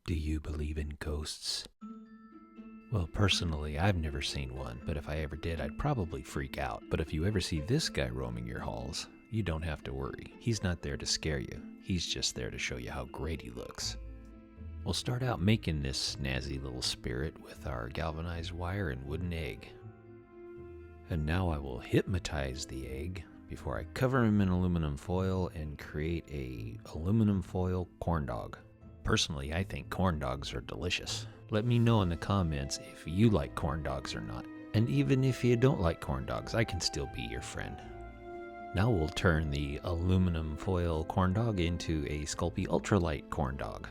Do you believe in ghosts? Well, personally, I've never seen one, but if I ever did, I'd probably freak out. But if you ever see this guy roaming your halls, you don't have to worry. He's not there to scare you. He's just there to show you how great he looks. We'll start out making this snazzy little spirit with our galvanized wire and wooden egg. And now I will hypnotize the egg before I cover him in aluminum foil and create a aluminum foil corn dog. Personally, I think corn dogs are delicious. Let me know in the comments if you like corn dogs or not. And even if you don't like corn dogs, I can still be your friend. Now we'll turn the aluminum foil corn dog into a Sculpey Ultralight corn dog.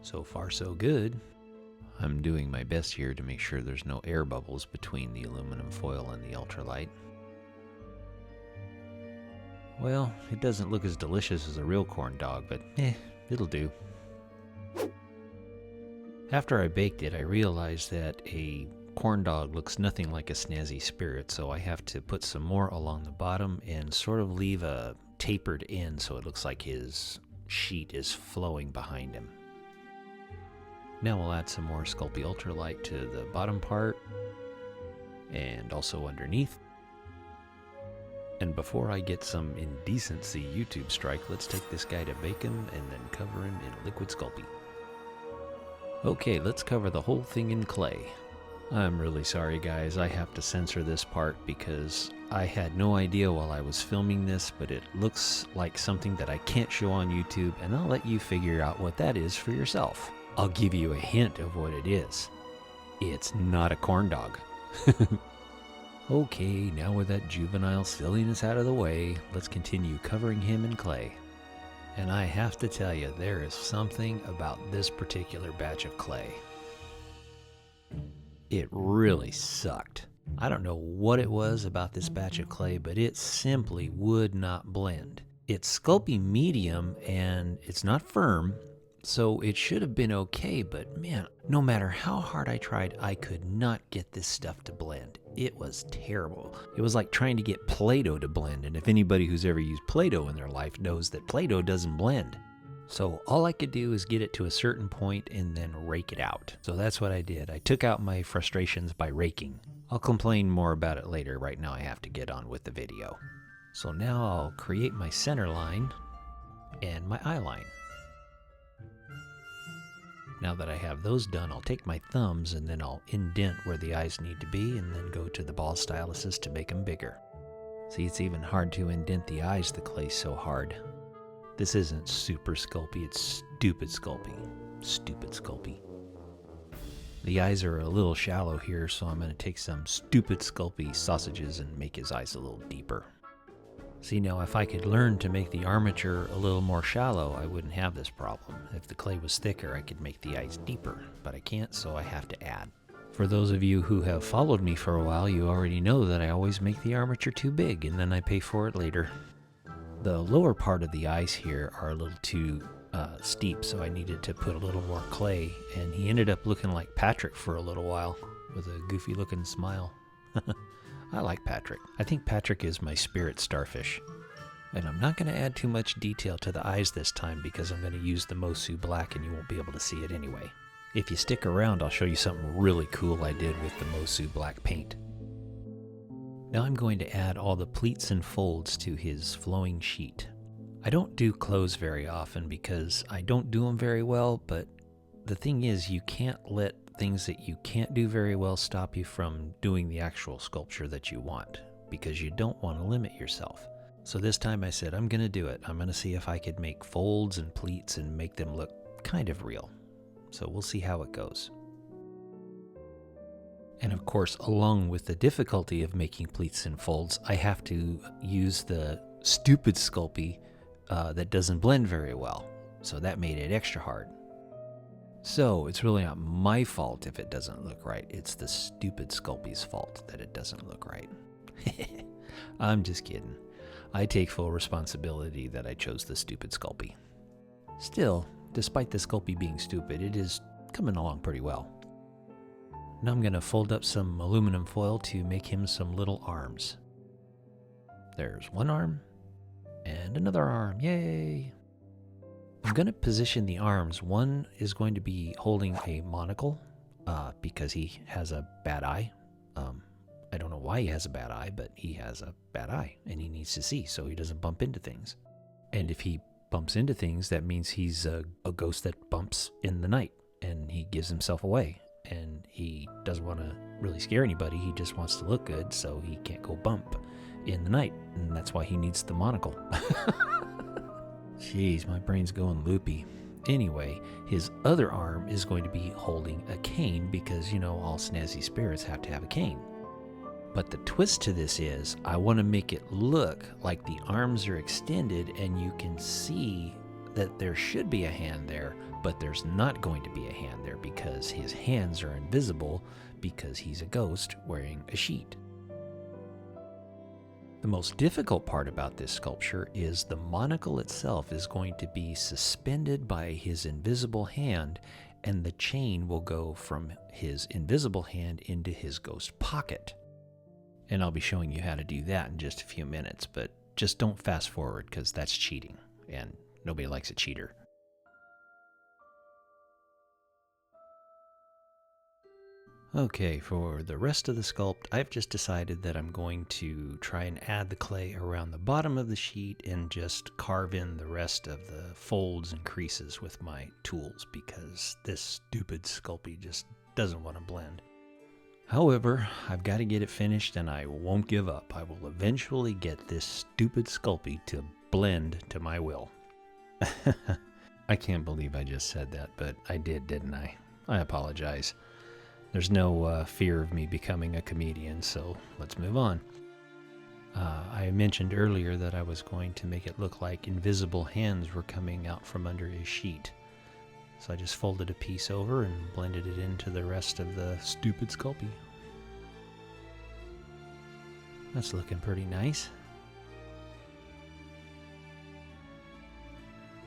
So far so good. I'm doing my best here to make sure there's no air bubbles between the aluminum foil and the ultralight. Well, it doesn't look as delicious as a real corn dog, but it'll do. After I baked it, I realized that a corn dog looks nothing like a Snazzy Spirit, so I have to put some more along the bottom and sort of leave a tapered end so it looks like his sheet is flowing behind him. Now we'll add some more Sculpey Ultralight to the bottom part and also underneath. And before I get some indecency YouTube strike, let's take this guy to bake him and then cover him in liquid Sculpey. Okay, let's cover the whole thing in clay. I'm really sorry guys, I have to censor this part because I had no idea while I was filming this, but it looks like something that I can't show on YouTube, and I'll let you figure out what that is for yourself. I'll give you a hint of what it is. It's not a corn dog. Okay, now with that juvenile silliness out of the way, let's continue covering him in clay. And I have to tell you, there is something about this particular batch of clay. It really sucked. I don't know what it was about this batch of clay, but it simply would not blend. It's Sculpey medium and it's not firm, so it should have been okay, but man, no matter how hard I tried, I could not get this stuff to blend. It was terrible. It was like trying to get Play-Doh to blend, and if anybody who's ever used Play-Doh in their life knows that Play-Doh doesn't blend. So all I could do is get it to a certain point and then rake it out. So that's what I did. I took out my frustrations by raking. I'll complain more about it later. Right now I have to get on with the video. So now I'll create my center line and my eye line. Now that I have those done, I'll take my thumbs and then I'll indent where the eyes need to be and then go to the ball styluses to make them bigger. See, it's even hard to indent the eyes, the clay's so hard. This isn't super Sculpey, it's stupid Sculpey. Stupid Sculpey. The eyes are a little shallow here, so I'm going to take some stupid Sculpey sausages and make his eyes a little deeper. See, now if I could learn to make the armature a little more shallow, I wouldn't have this problem. If the clay was thicker, I could make the eyes deeper, but I can't, so I have to add. For those of you who have followed me for a while, you already know that I always make the armature too big, and then I pay for it later. The lower part of the eyes here are a little too steep, so I needed to put a little more clay, and he ended up looking like Patrick for a little while, with a goofy looking smile. I like Patrick. I think Patrick is my spirit starfish. And I'm not going to add too much detail to the eyes this time because I'm going to use the Mosu black and you won't be able to see it anyway. If you stick around, I'll show you something really cool I did with the Mosu black paint. Now I'm going to add all the pleats and folds to his flowing sheet. I don't do clothes very often because I don't do them very well, but the thing is you can't let things that you can't do very well stop you from doing the actual sculpture that you want, because you don't want to limit yourself. So this time I said, I'm going to do it. I'm going to see if I could make folds and pleats and make them look kind of real. So we'll see how it goes. And of course, along with the difficulty of making pleats and folds, I have to use the stupid Sculpey that doesn't blend very well. So that made it extra hard. So it's really not my fault if it doesn't look right. It's the stupid Sculpey's fault that it doesn't look right. I'm just kidding. I take full responsibility that I chose the stupid Sculpey. Still, despite the Sculpey being stupid, it is coming along pretty well. Now I'm going to fold up some aluminum foil to make him some little arms. There's one arm and another arm. Yay! I'm going to position the arms. One is going to be holding a monocle because he has a bad eye. I don't know why he has a bad eye, but he has a bad eye and he needs to see so he doesn't bump into things. And if he bumps into things, that means he's a ghost that bumps in the night and he gives himself away. And he doesn't want to really scare anybody. He just wants to look good, so he can't go bump in the night. And that's why he needs the monocle. Jeez, my brain's going loopy. Anyway, his other arm is going to be holding a cane because, you know, all Snazzy Spirits have to have a cane. But the twist to this is I want to make it look like the arms are extended and you can see that there should be a hand there, but there's not going to be a hand there because his hands are invisible because he's a ghost wearing a sheet. The most difficult part about this sculpture is the monocle itself is going to be suspended by his invisible hand, and the chain will go from his invisible hand into his ghost pocket. And I'll be showing you how to do that in just a few minutes, but just don't fast forward because that's cheating, and nobody likes a cheater. Okay, for the rest of the sculpt, I've just decided that I'm going to try and add the clay around the bottom of the sheet and just carve in the rest of the folds and creases with my tools because this stupid Sculpey just doesn't want to blend. However, I've got to get it finished and I won't give up. I will eventually get this stupid Sculpey to blend to my will. I can't believe I just said that, but I did, didn't I? I apologize. There's no fear of me becoming a comedian, so let's move on. I mentioned earlier that I was going to make it look like invisible hands were coming out from under his sheet. So I just folded a piece over and blended it into the rest of the stupid Sculpey. That's looking pretty nice.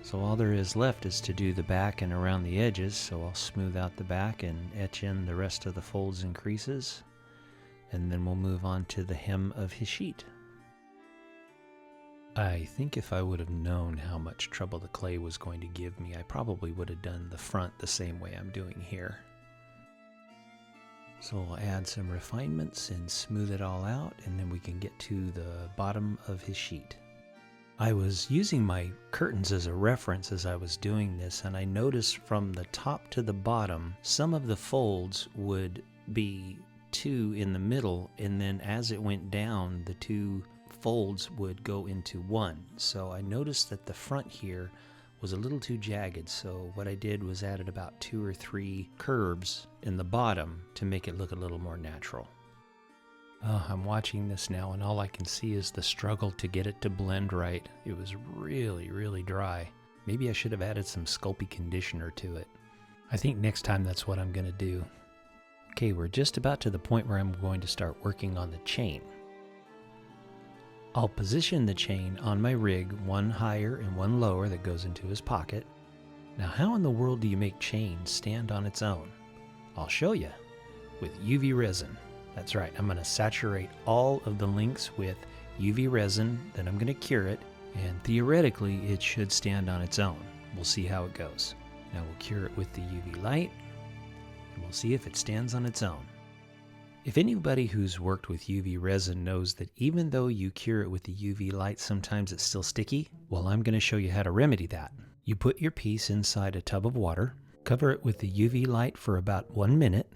So all there is left is to do the back and around the edges, so I'll smooth out the back and etch in the rest of the folds and creases, and then we'll move on to the hem of his sheet. I think if I would have known how much trouble the clay was going to give me, I probably would have done the front the same way I'm doing here. So I'll add some refinements and smooth it all out, and then we can get to the bottom of his sheet. I was using my curtains as a reference as I was doing this, and I noticed from the top to the bottom, some of the folds would be two in the middle, and then as it went down, the two folds would go into one. So I noticed that the front here was a little too jagged, so what I did was added about 2 or 3 curves in the bottom to make it look a little more natural. Oh, I'm watching this now and all I can see is the struggle to get it to blend right. It was really, really dry. Maybe I should have added some Sculpey conditioner to it. I think next time that's what I'm going to do. Okay, we're just about to the point where I'm going to start working on the chain. I'll position the chain on my rig, one higher and one lower that goes into his pocket. Now how in the world do you make chain stand on its own? I'll show you with UV resin. That's right, I'm going to saturate all of the links with UV resin, then I'm going to cure it, and theoretically it should stand on its own. We'll see how it goes. Now we'll cure it with the UV light, and we'll see if it stands on its own. If anybody who's worked with UV resin knows that even though you cure it with the UV light, sometimes it's still sticky, well, I'm going to show you how to remedy that. You put your piece inside a tub of water, cover it with the UV light for about 1 minute,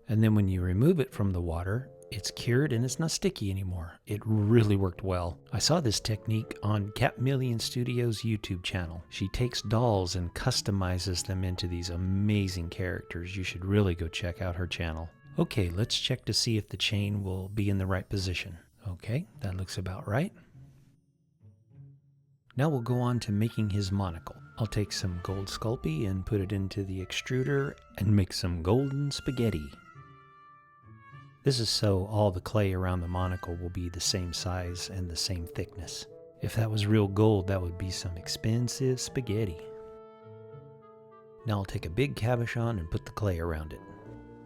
and then when you remove it from the water, it's cured and it's not sticky anymore. It really worked well. I saw this technique on Cat Million Studios' YouTube channel. She takes dolls and customizes them into these amazing characters. You should really go check out her channel. Okay, let's check to see if the chain will be in the right position. Okay, that looks about right. Now we'll go on to making his monocle. I'll take some gold Sculpey and put it into the extruder and make some golden spaghetti. This is so all the clay around the monocle will be the same size and the same thickness. If that was real gold, that would be some expensive spaghetti. Now I'll take a big cabochon and put the clay around it.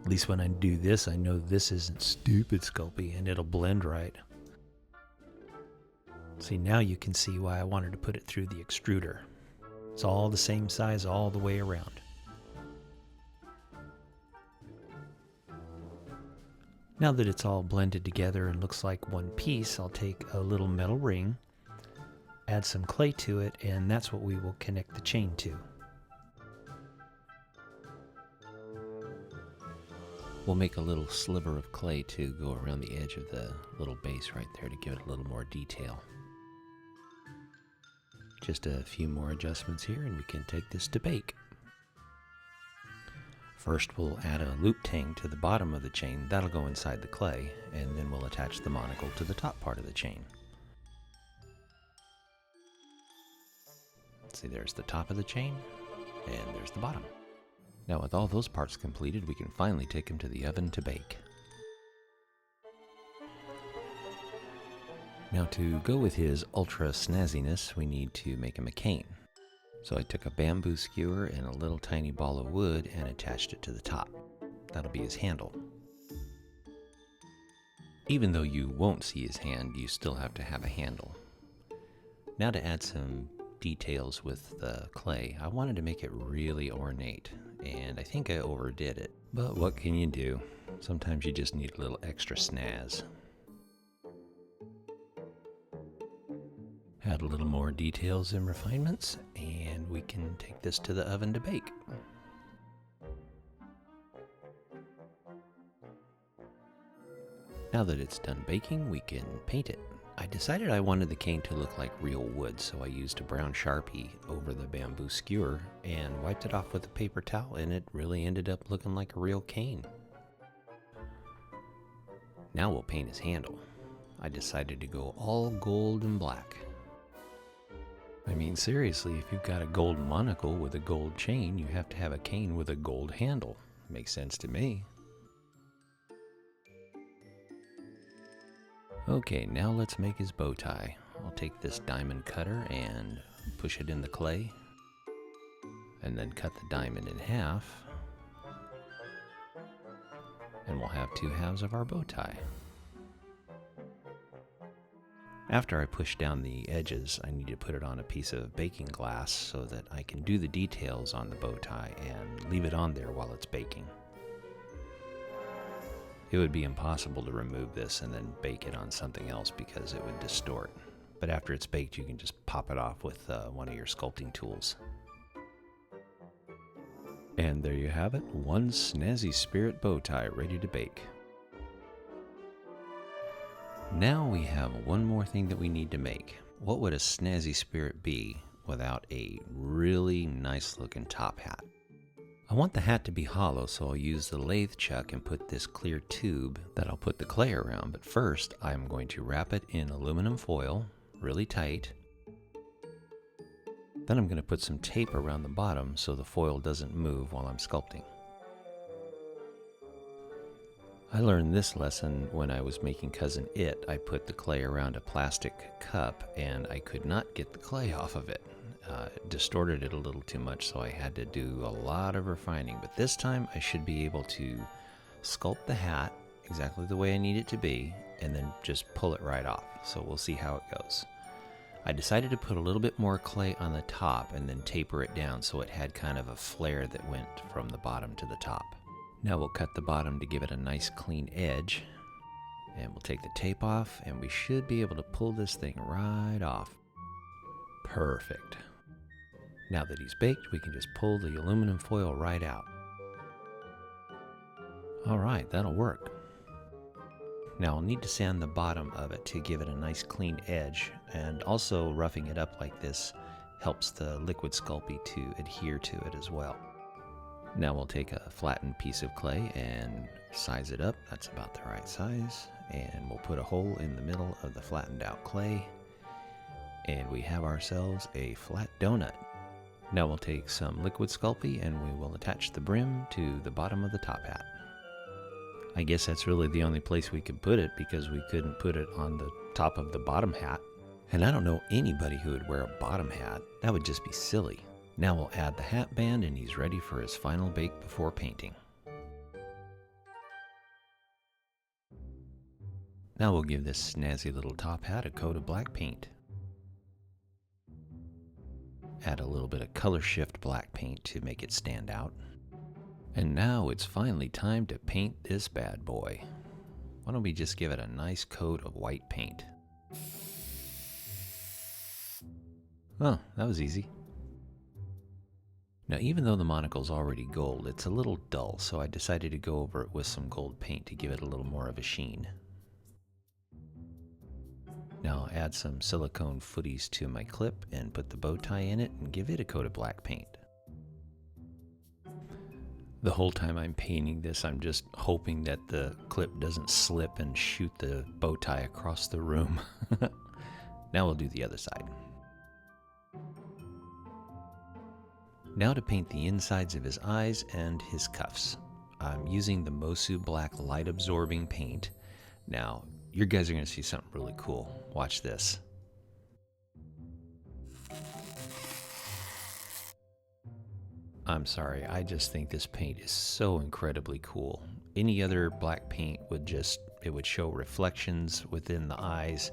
At least when I do this, I know this isn't stupid Sculpey and it'll blend right. See, now you can see why I wanted to put it through the extruder. It's all the same size all the way around. Now that it's all blended together and looks like one piece, I'll take a little metal ring, add some clay to it, and that's what we will connect the chain to. We'll make a little sliver of clay to go around the edge of the little base right there to give it a little more detail. Just a few more adjustments here and we can take this to bake. First we'll add a loop tang to the bottom of the chain. That'll go inside the clay, and then we'll attach the monocle to the top part of the chain. See, there's the top of the chain, and there's the bottom. Now with all those parts completed, we can finally take them to the oven to bake. Now to go with his ultra snazziness, we need to make him a cane. So I took a bamboo skewer and a little tiny ball of wood and attached it to the top. That'll be his handle. Even though you won't see his hand, you still have to have a handle. Now to add some details with the clay, I wanted to make it really ornate, and I think I overdid it. But what can you do? Sometimes you just need a little extra snazz. Add a little more details and refinements, and we can take this to the oven to bake. Now that it's done baking, we can paint it. I decided I wanted the cane to look like real wood, so I used a brown Sharpie over the bamboo skewer and wiped it off with a paper towel, and it really ended up looking like a real cane. Now we'll paint his handle. I decided to go all gold and black. I mean, seriously, if you've got a gold monocle with a gold chain, you have to have a cane with a gold handle. Makes sense to me. Okay, now let's make his bow tie. I'll take this diamond cutter and push it in the clay, and then cut the diamond in half, and we'll have two halves of our bow tie. After I push down the edges, I need to put it on a piece of baking glass so that I can do the details on the bow tie and leave it on there while it's baking. It would be impossible to remove this and then bake it on something else because it would distort. But after it's baked, you can just pop it off with one of your sculpting tools. And there you have it, one Snazzy Spirit bow tie ready to bake. Now we have one more thing that we need to make. What would a Snazzy Spirit be without a really nice looking top hat? I want the hat to be hollow, so I'll use the lathe chuck and put this clear tube that I'll put the clay around. But first, I'm going to wrap it in aluminum foil, really tight. Then I'm going to put some tape around the bottom so the foil doesn't move while I'm sculpting. I learned this lesson when I was making Cousin It. I put the clay around a plastic cup and I could not get the clay off of it. It distorted it a little too much, so I had to do a lot of refining. But this time I should be able to sculpt the hat exactly the way I need it to be and then just pull it right off. So we'll see how it goes. I decided to put a little bit more clay on the top and then taper it down so it had kind of a flare that went from the bottom to the top. Now we'll cut the bottom to give it a nice clean edge, and we'll take the tape off, and we should be able to pull this thing right off. Perfect. Now that he's baked, we can just pull the aluminum foil right out. All right, that'll work. Now I'll need to sand the bottom of it to give it a nice clean edge, and also roughing it up like this helps the liquid Sculpey to adhere to it as well. Now we'll take a flattened piece of clay and size it up. That's about the right size. And we'll put a hole in the middle of the flattened out clay. And we have ourselves a flat donut. Now we'll take some liquid Sculpey and we will attach the brim to the bottom of the top hat. I guess that's really the only place we could put it because we couldn't put it on the top of the bottom hat. And I don't know anybody who would wear a bottom hat. That would just be silly. Now we'll add the hat band and he's ready for his final bake before painting. Now we'll give this snazzy little top hat a coat of black paint. Add a little bit of color shift black paint to make it stand out. And now it's finally time to paint this bad boy. Why don't we just give it a nice coat of white paint? Oh, that was easy. Now, even though the monocle's already gold, it's a little dull, so I decided to go over it with some gold paint to give it a little more of a sheen. Now I'll add some silicone footies to my clip and put the bow tie in it and give it a coat of black paint. The whole time I'm painting this, I'm just hoping that the clip doesn't slip and shoot the bow tie across the room. Now we'll do the other side. Now to paint the insides of his eyes and his cuffs. I'm using the Mosu Black light absorbing paint. Now, you guys are going to see something really cool. Watch this. I'm sorry, I just think this paint is so incredibly cool. Any other black paint would show reflections within the eyes,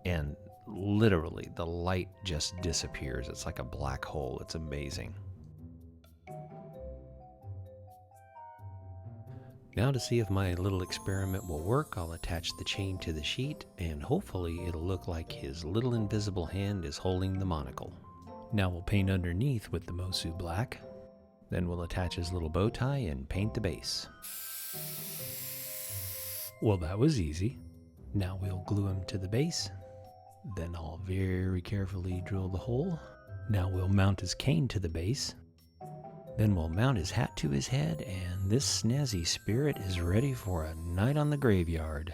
and literally the light just disappears. It's like a black hole. It's amazing. Now to see if my little experiment will work, I'll attach the chain to the sheet and hopefully it'll look like his little invisible hand is holding the monocle. Now we'll paint underneath with the Mosu Black. Then we'll attach his little bow tie and paint the base. Well, that was easy. Now we'll glue him to the base. Then I'll very carefully drill the hole. Now we'll mount his cane to the base. Then we'll mount his hat to his head, and this Snazzy Spirit is ready for a night on the graveyard.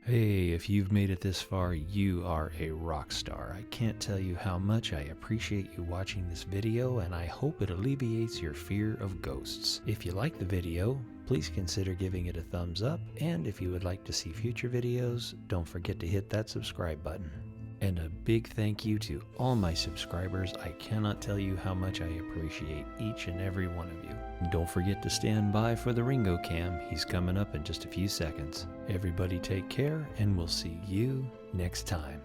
Hey, if you've made it this far, you are a rock star. I can't tell you how much I appreciate you watching this video, and I hope it alleviates your fear of ghosts. If you like the video, please consider giving it a thumbs up, and if you would like to see future videos, don't forget to hit that subscribe button. And a big thank you to all my subscribers. I cannot tell you how much I appreciate each and every one of you. And don't forget to stand by for the Ringo Cam. He's coming up in just a few seconds. Everybody take care, and we'll see you next time.